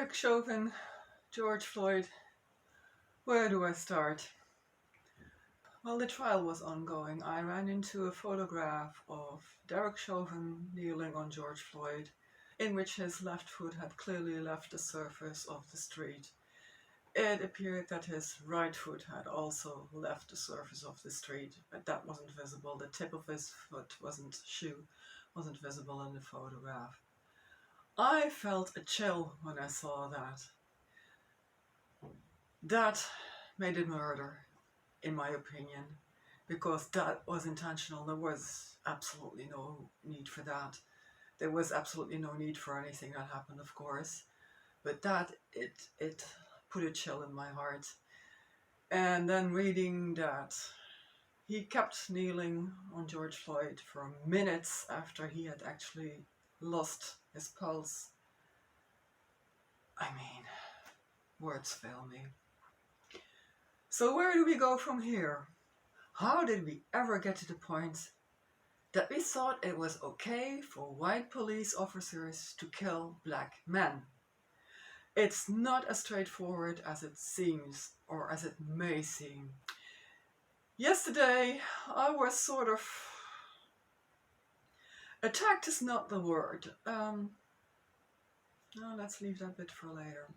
Derek Chauvin, George Floyd, where do I start? While the trial was ongoing, I ran into a photograph of Derek Chauvin kneeling on George Floyd, in which his left foot had clearly left the surface of the street. It appeared that his right foot had also left the surface of the street, but that wasn't visible. The tip of his shoe wasn't visible in the photograph. I felt a chill when I saw that. That made it murder, in my opinion, because that was intentional. There was absolutely no need for that. There was absolutely no need for anything that happened, of course, but that it put a chill in my heart. And then reading that he kept kneeling on George Floyd for minutes after he had actually lost his pulse. I mean, words fail me. So where do we go from here? How did we ever get to the point that we thought it was okay for white police officers to kill black men? It's not as straightforward as it seems, or as it may seem. Yesterday, I was sort of... attacked is not the word. No, let's leave that bit for later.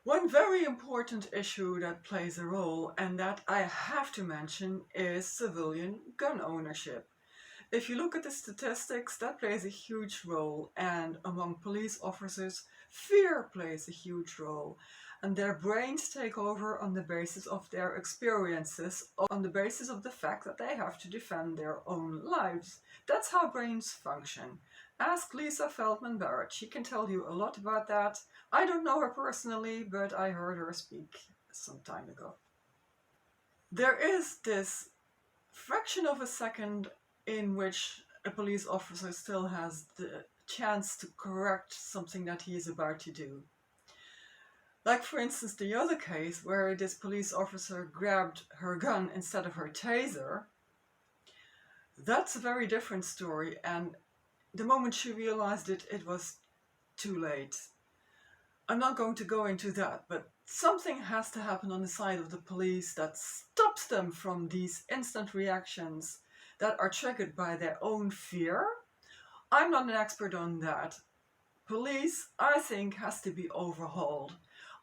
One very important issue that plays a role, and that I have to mention, is civilian gun ownership. If you look at the statistics, that plays a huge role, and among police officers, fear plays a huge role. And their brains take over on the basis of their experiences, on the basis of the fact that they have to defend their own lives. That's how brains function. Ask Lisa Feldman Barrett. She can tell you a lot about that. I don't know her personally, but I heard her speak some time ago. There is this fraction of a second in which a police officer still has the chance to correct something that he is about to do. Like, for instance, the other case where this police officer grabbed her gun instead of her taser. That's a very different story, and the moment she realized it, it was too late. I'm not going to go into that, but something has to happen on the side of the police that stops them from these instant reactions that are triggered by their own fear. I'm not an expert on that. Police, I think, has to be overhauled.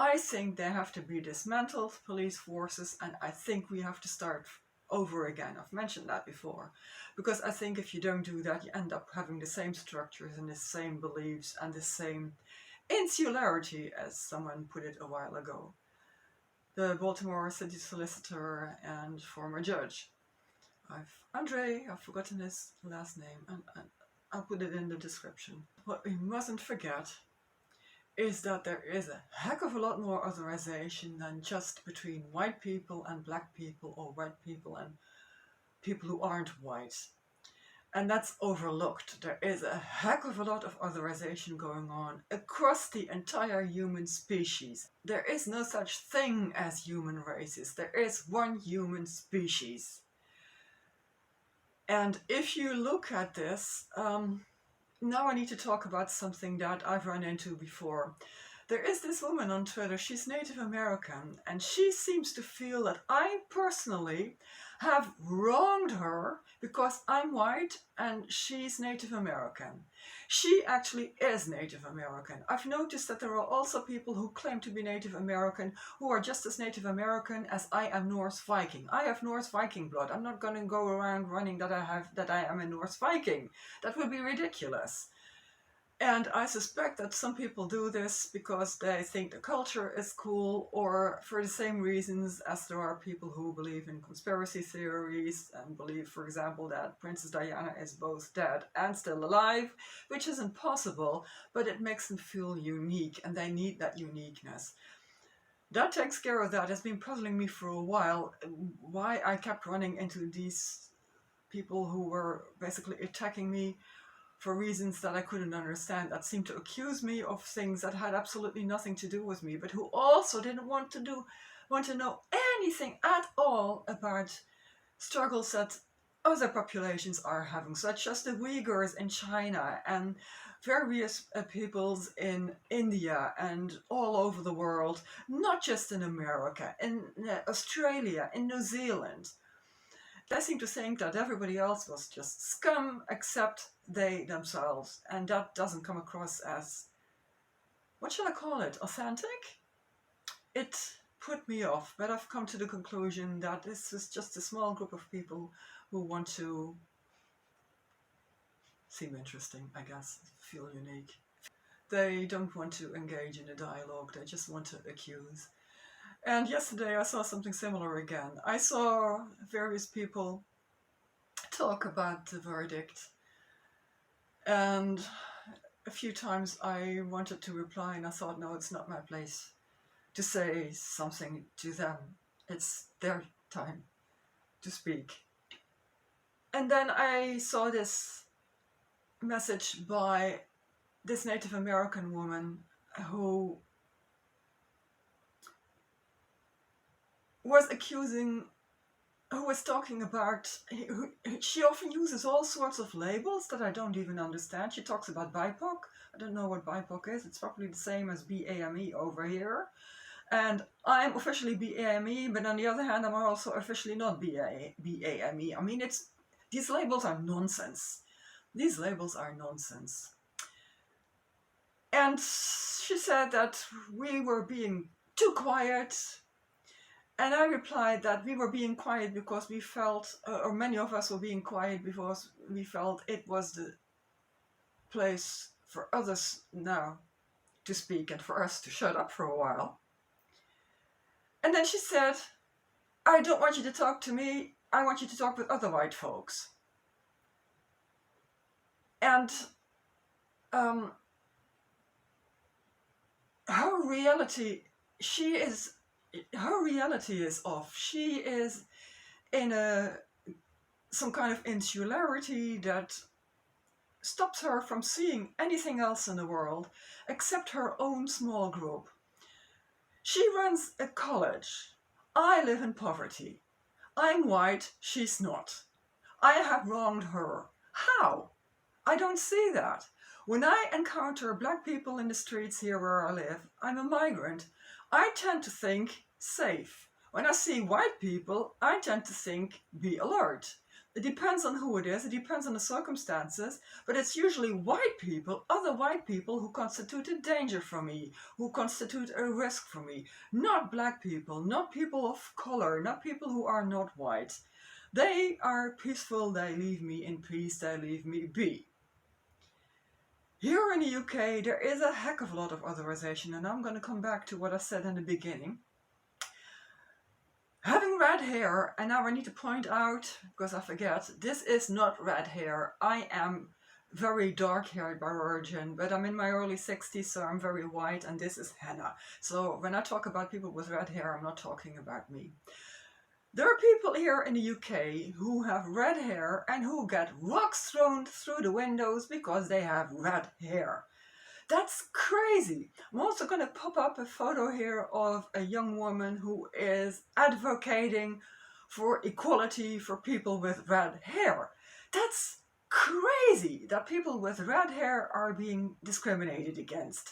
I think they have to be dismantled, police forces, and I think we have to start over again. I've mentioned that before, because I think if you don't do that, you end up having the same structures and the same beliefs and the same insularity, as someone put it a while ago. The Baltimore city solicitor and former judge. I've forgotten his last name, and I'll put it in the description. What we mustn't forget is that there is a heck of a lot more otherisation than just between white people and black people, or white people and people who aren't white. And that's overlooked. There is a heck of a lot of otherisation going on across the entire human species. There is no such thing as human races. There is one human species. And if you look at this, now I need to talk about something that I've run into before. There is this woman on Twitter, she's Native American, and she seems to feel that I personally have wronged her because I'm white and she's Native American. She actually is Native American. I've noticed that there are also people who claim to be Native American who are just as Native American as I am Norse Viking. I have Norse Viking blood. I'm not going to go around running that I am a Norse Viking. That would be ridiculous. And I suspect that some people do this because they think the culture is cool, or for the same reasons as there are people who believe in conspiracy theories and believe, for example, that Princess Diana is both dead and still alive, which isn't possible, but it makes them feel unique, and they need that uniqueness. That takes care of that. It's been puzzling me for a while why I kept running into these people who were basically attacking me for reasons that I couldn't understand, that seemed to accuse me of things that had absolutely nothing to do with me, but who also didn't want to know anything at all about struggles that other populations are having, such as the Uyghurs in China and various peoples in India and all over the world, not just in America, in Australia, in New Zealand. They seem to think that everybody else was just scum except they themselves, and that doesn't come across as, what shall I call it, authentic? It put me off, but I've come to the conclusion that this is just a small group of people who want to seem interesting, I guess, feel unique. They don't want to engage in a dialogue, they just want to accuse. And yesterday I saw something similar again. I saw various people talk about the verdict, and a few times I wanted to reply and I thought, no, it's not my place to say something to them. It's their time to speak. And then I saw this message by this Native American woman who was talking about, she often uses all sorts of labels that I don't even understand. She talks about BIPOC. I don't know what BIPOC is. It's probably the same as BAME over here. And I'm officially BAME, but on the other hand, I'm also officially not BAME. I mean, these labels are nonsense. These labels are nonsense. And she said that we were being too quiet. And I replied that we were being quiet because we felt, or many of us were being quiet because we felt it was the place for others now to speak and for us to shut up for a while. And then she said, I don't want you to talk to me, I want you to talk with other white folks. And her reality is off. She is in some kind of insularity that stops her from seeing anything else in the world except her own small group. She runs a college. I live in poverty. I'm white, she's not. I have wronged her. How? I don't see that. When I encounter black people in the streets here where I live, I'm a migrant, I tend to think safe. When I see white people, I tend to think be alert. It depends on who it is, it depends on the circumstances, but it's usually white people, other white people, who constitute a danger for me, who constitute a risk for me. Not black people, not people of color, not people who are not white. They are peaceful, they leave me in peace, they leave me be. Here in the UK, there is a heck of a lot of otherisation, and I'm going to come back to what I said in the beginning. Having red hair, and now I need to point out, because I forget, this is not red hair. I am very dark-haired by origin, but I'm in my early 60s, so I'm very white, and this is henna. So when I talk about people with red hair, I'm not talking about me. There are people here in the UK who have red hair and who get rocks thrown through the windows because they have red hair. That's crazy. I'm also going to pop up a photo here of a young woman who is advocating for equality for people with red hair. That's crazy that people with red hair are being discriminated against.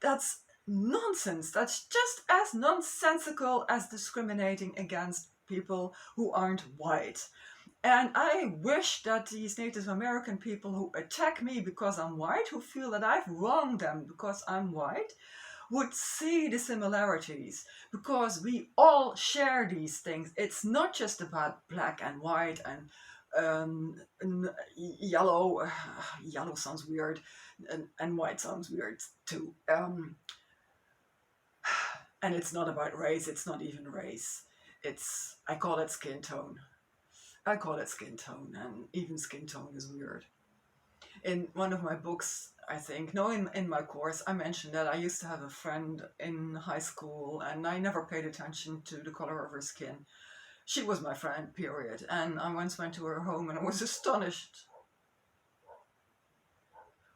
That's nonsense. That's just as nonsensical as discriminating against people who aren't white. And I wish that these Native American people who attack me because I'm white, who feel that I've wronged them because I'm white, would see the similarities, because we all share these things. It's not just about black and white and yellow. Yellow sounds weird, and white sounds weird too. And it's not about race. It's not even race. I call it skin tone. I call it skin tone, and even skin tone is weird. In one of my books, I think, no, in my course, I mentioned that I used to have a friend in high school, and I never paid attention to the color of her skin. She was my friend, period. And I once went to her home and I was astonished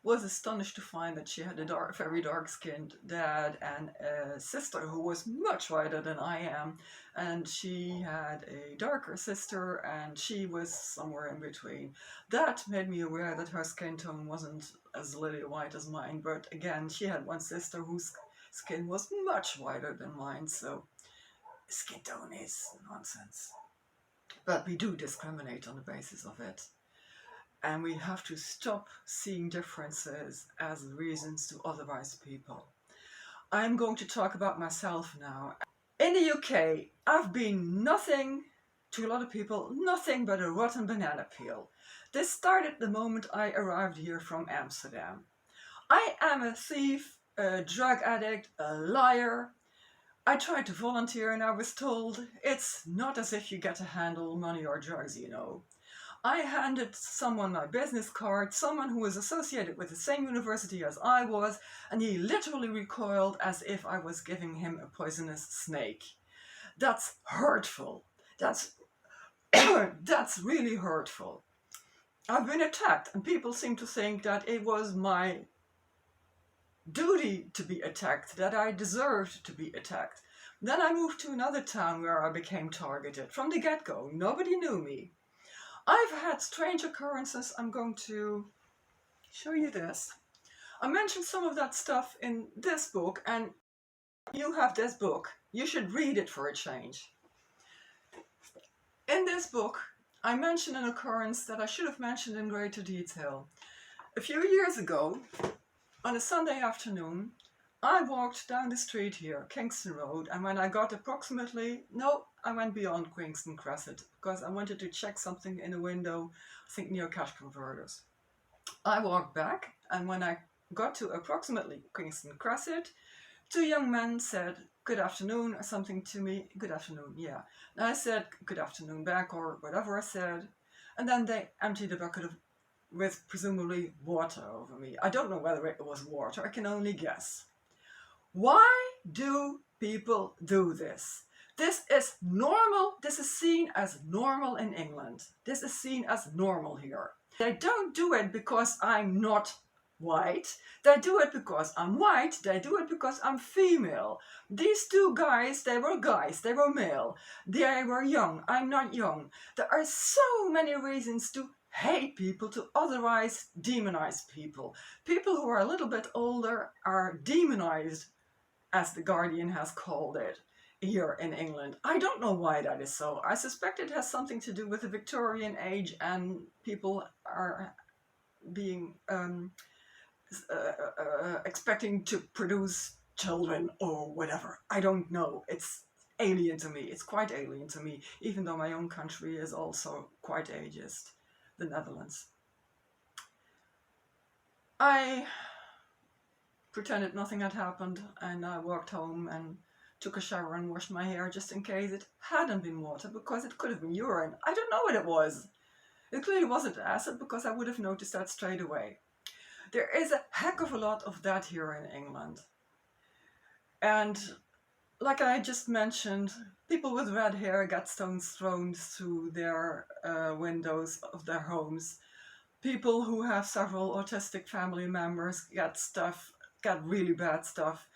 was astonished to find that she had a very dark-skinned dad and a sister who was much whiter than I am, and she had a darker sister and she was somewhere in between. That made me aware that her skin tone wasn't as lily white as mine, but again, she had one sister whose skin was much whiter than mine, so skin tone is nonsense. But we do discriminate on the basis of it. And we have to stop seeing differences as reasons to otherize people. I'm going to talk about myself now. In the UK, I've been nothing, to a lot of people, nothing but a rotten banana peel. This started the moment I arrived here from Amsterdam. I am a thief, a drug addict, a liar. I tried to volunteer and I was told, it's not as if you get to handle money or drugs, you know. I handed someone my business card, someone who was associated with the same university as I was, and he literally recoiled as if I was giving him a poisonous snake. That's hurtful. That's really hurtful. I've been attacked, and people seem to think that it was my duty to be attacked, that I deserved to be attacked. Then I moved to another town where I became targeted. From the get-go, nobody knew me. I've had strange occurrences. I'm going to show you this. I mentioned some of that stuff in this book, and you have this book. You should read it for a change. In this book, I mentioned an occurrence that I should have mentioned in greater detail. A few years ago, on a Sunday afternoon, I walked down the street here, Kingston Road, and when I got I went beyond Kingston Crescent because I wanted to check something in a window, I think near cash converters. I walked back, and when I got to approximately Kingston Crescent, two young men said, "Good afternoon," or something to me. "Good afternoon," yeah. And I said, "Good afternoon" back, or whatever I said, and then they emptied a bucket with presumably water over me. I don't know whether it was water, I can only guess. Why do people do this? This is normal. This is seen as normal in England. This is seen as normal here. They don't do it because I'm not white. They do it because I'm white. They do it because I'm female. These two guys, they were male. They were young. I'm not young. There are so many reasons to hate people, to otherize, demonize people. People who are a little bit older are demonized, as The Guardian has called it, here in England. I don't know why that is so. I suspect it has something to do with the Victorian age and people are being expecting to produce children or whatever. I don't know. It's alien to me. It's quite alien to me, even though my own country is also quite ageist, the Netherlands. I pretended nothing had happened, and I walked home and took a shower and washed my hair just in case it hadn't been water, because it could have been urine. I don't know what it was. It clearly wasn't acid, because I would have noticed that straight away. There is a heck of a lot of that here in England. And like I just mentioned, people with red hair get stones thrown through their windows of their homes. People who have several autistic family members get really bad stuff.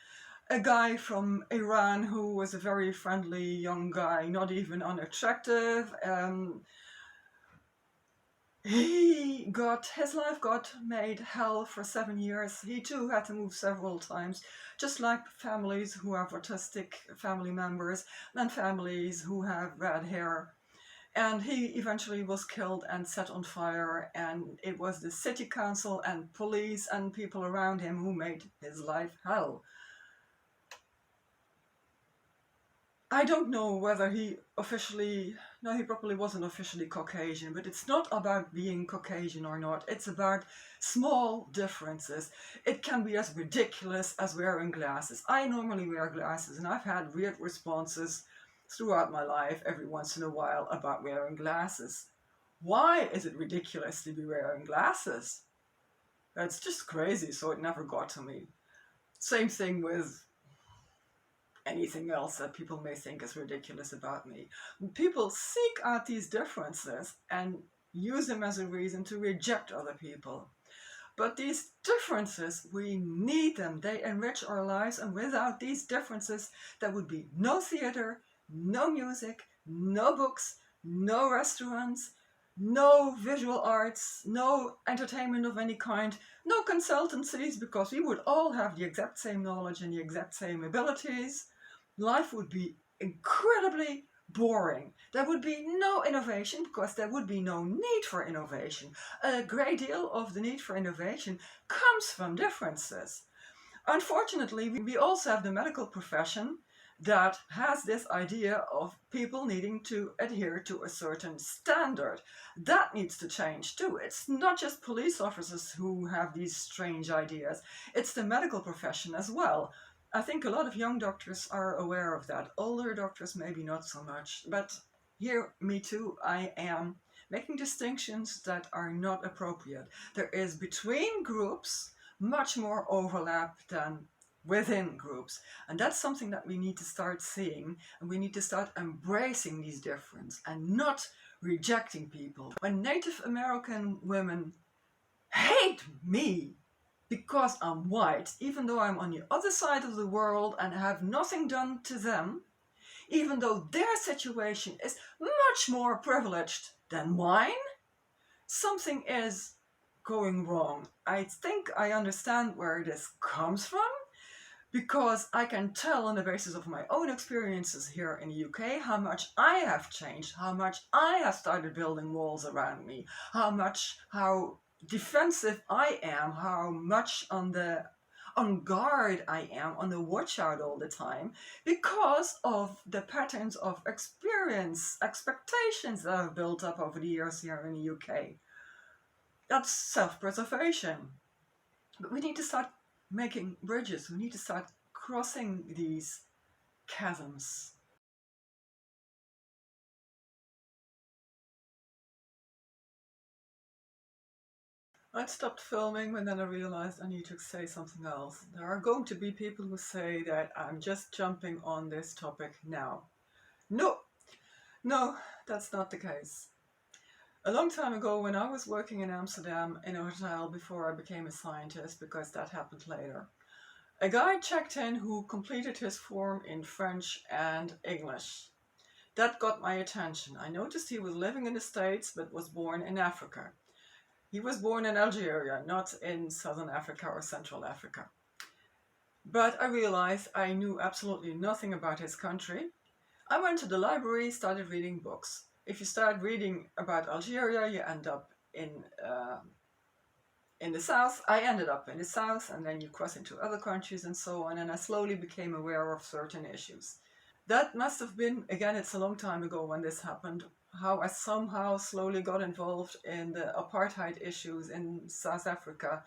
A guy from Iran who was a very friendly young guy, not even unattractive, his life got made hell for 7 years. He too had to move several times, just like families who have autistic family members and families who have red hair. And he eventually was killed and set on fire, and it was the city council and police and people around him who made his life hell. I don't know whether he probably wasn't officially Caucasian, but it's not about being Caucasian or not. It's about small differences. It can be as ridiculous as wearing glasses. I normally wear glasses, and I've had weird responses throughout my life every once in a while about wearing glasses. Why is it ridiculous to be wearing glasses? That's just crazy, so it never got to me. Same thing with anything else that people may think is ridiculous about me. People seek out these differences and use them as a reason to reject other people. But these differences, we need them. They enrich our lives, and without these differences, there would be no theater, no music, no books, no restaurants, no visual arts, no entertainment of any kind, no consultancies, because we would all have the exact same knowledge and the exact same abilities. Life would be incredibly boring. There would be no innovation because there would be no need for innovation. A great deal of the need for innovation comes from differences. Unfortunately, we also have the medical profession that has this idea of people needing to adhere to a certain standard. That needs to change too. It's not just police officers who have these strange ideas, it's the medical profession as well. I think a lot of young doctors are aware of that. Older doctors, maybe not so much. But here, me too, I am making distinctions that are not appropriate. There is between groups much more overlap than within groups. And that's something that we need to start seeing, and we need to start embracing these differences and not rejecting people. When Native American women hate me because I'm white, even though I'm on the other side of the world and have nothing done to them, even though their situation is much more privileged than mine, something is going wrong. I think I understand where this comes from, because I can tell on the basis of my own experiences here in the UK how much I have changed, how much I have started building walls around me, how defensive I am, how much on guard I am, on the watch out all the time, because of the patterns of expectations that I've built up over the years here in the UK. That's self-preservation. But we need to start making bridges. We need to start crossing these chasms. I'd stopped filming, and then I realized I need to say something else. There are going to be people who say that I'm just jumping on this topic now. No, that's not the case. A long time ago, when I was working in Amsterdam in a hotel before I became a scientist, because that happened later, a guy checked in who completed his form in French and English. That got my attention. I noticed he was living in the States but was born in Africa. He was born in Algeria, not in Southern Africa or Central Africa. But I realized I knew absolutely nothing about his country. I went to the library, started reading books. If you start reading about Algeria, you end up in the south. I ended up in the south, and then you cross into other countries and so on, and I slowly became aware of certain issues. That must have been, again, it's a long time ago when this happened, how I somehow slowly got involved in the apartheid issues in South Africa.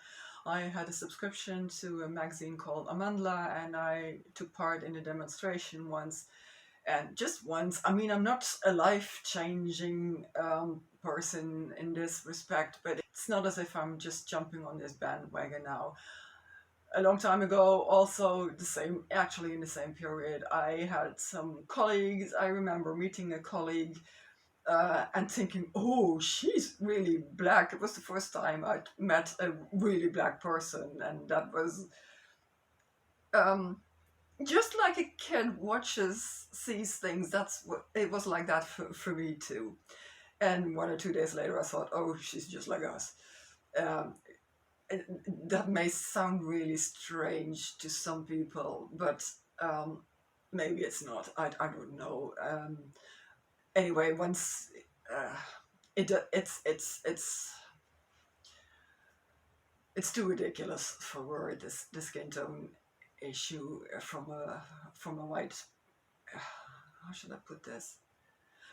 I had a subscription to a magazine called Amandla, and I took part in a demonstration once. And just once, I mean, I'm not a life-changing person in this respect, but it's not as if I'm just jumping on this bandwagon now. A long time ago, also actually in the same period, I had some colleagues. I remember meeting a colleague and thinking, oh, she's really black. It was the first time I'd met a really black person, and that was just like a kid sees things. That's what it was like that for me too. And 1 or 2 days later, I thought, oh, she's just like us. Um, that may sound really strange to some people, but maybe it's not. I don't know. Anyway, once it's too ridiculous for word, this skin tone issue from a white. How should I put this?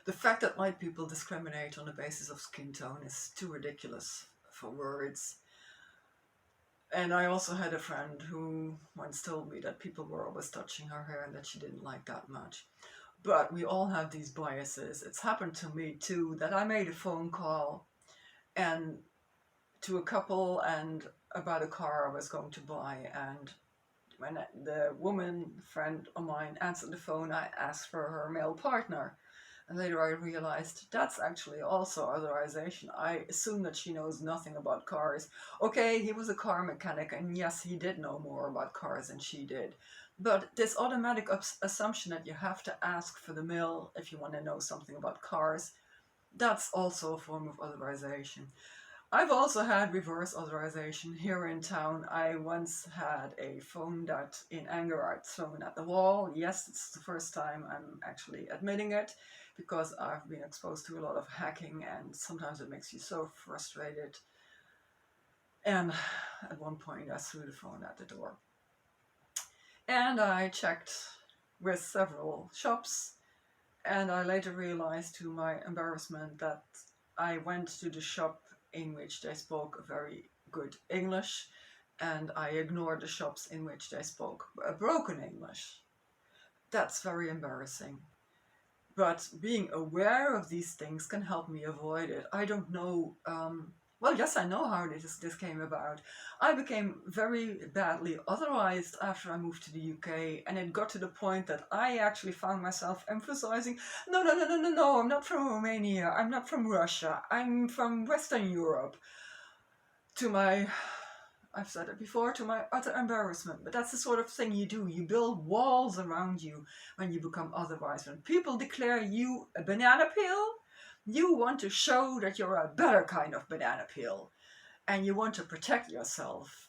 The fact that white people discriminate on the basis of skin tone is too ridiculous for words. And I also had a friend who once told me that people were always touching her hair and that she didn't like that much. But we all have these biases. It's happened to me too, that I made a phone call and to a couple and about a car I was going to buy, and when the woman friend of mine answered the phone, I asked for her male partner. And later I realized that's actually also otherization. I assume that she knows nothing about cars. Okay, he was a car mechanic, and yes, he did know more about cars than she did. But this automatic assumption that you have to ask for the mill if you want to know something about cars, that's also a form of otherization. I've also had reverse authorization here in town. I once had a phone that in anger I'd thrown at the wall. Yes, it's the first time I'm actually admitting it because I've been exposed to a lot of hacking and sometimes it makes you so frustrated. And at one point I threw the phone at the door. And I checked with several shops, and I later realized to my embarrassment that I went to the shop in which they spoke very good English, and I ignored the shops in which they spoke a broken English. That's very embarrassing. But being aware of these things can help me avoid it. I don't know. Well, yes, I know how this came about. I became very badly otherized after I moved to the UK, and it got to the point that I actually found myself emphasizing, no, no, no, no, no, no, I'm not from Romania, I'm not from Russia, I'm from Western Europe. To my I've said it before, to my utter embarrassment, but that's the sort of thing you do. You build walls around you when you become otherwise. When people declare you a banana peel, you want to show that you're a better kind of banana peel, and you want to protect yourself.